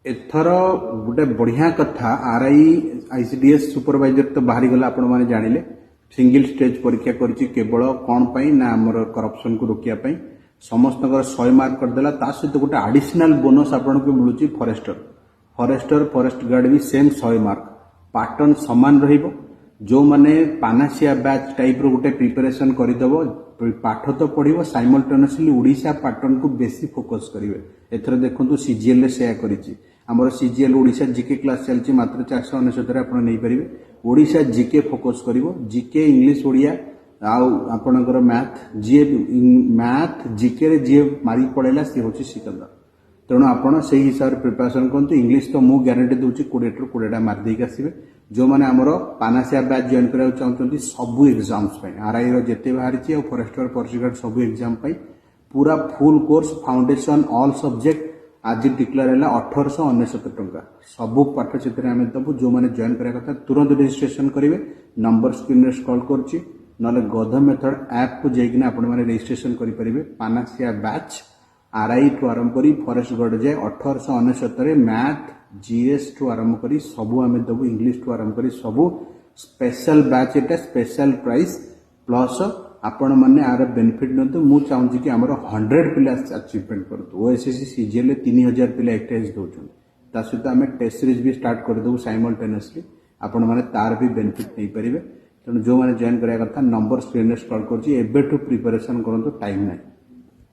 एथर गोटे बढ़िया कथा आरआई आईसीडीएस सुपरवाइजर तो बाहरी गला आपण माने जानिले सिंगल स्टेज परीक्षा करछि केवल कोन पई ना हमर करप्शन को रोकिया पई समस्त 100 मार्क कर देला ता सहित गोटे एडिशनल बोनस आपण को मिलुछि फॉरेस्ट गार्ड भी सेम 100 मार्क पैटर्न समान रहिबो जो माने पानासिया बैच टाइप रो गोटे प्रिपरेशन करिदबो पाठ तो पढ़िबो साइमल्टेनियसली ओडिशा पैटर्न को बेसी फोकस करिवे एथर देखंतु सीजीएल रे सेया करिछि हमर सीजीएल ओडिशा जीके क्लास चलछि मात्र 499 रे आपण नै परिबे ओडिशा जीके फोकस करिवो जीके इंग्लिश ओडिया आउ आपणकर मैथ जीके रे जे मारी पड़ेला से होछि सिकंदर तेणु आपण से हिसाब से प्रिपरेशन करते इंग्लिश तो मुझे ग्यारंटी दूसरी 20 ରୁ 20टा मार्क देके आसवे जो मैंने आमर पानासिया बैच जॉइन करा चाहते सबू एग्जाम्स आरआई रेते बाहरी और फॉरेस्टर फॉरेस्ट सब एग्जाम पूरा full course foundation all subject आज डिक्लेयर है 1899 टंका सबू पाठ से दबू जो मैंने जॉइन करा कथा तुरंत रजिस्ट्रेशन करेंगे नंबर स्क्रीन रे स्क्रॉल करछि नले गध मेथड ऐप को जाइकिना आपण माने रजिस्ट्रेशन करि परिबे पानासिया बैच आरआई टू आरंभ करी फॉरेस्ट गार्ड जाए 1899 मैथ जीएस टू आरंभ करी सबू आम दबू इंग्लिश टू आरंभ करी सबू स्पेशल बैच एटा स्पेशल प्राइस प्लस आपण माने आर बेनिफिट नतु मु चाहूँ कि आमर 100 पिला अचीवमेंट करतु ओएसएससी सीजीएल 3000 पिला एक्टेज दउछन ता सहित आम टेस्ट सीरीज भी स्टार्ट कर दबू साइमल्टेनियसली आपण माने तार भी बेनिफिट नै परिबे तेणु जो माने जॉइन करिया कथा नंबर स्क्रीन रे स्क्रॉल करछि एबे टू प्रिपरेशन करंतु टाइम नै।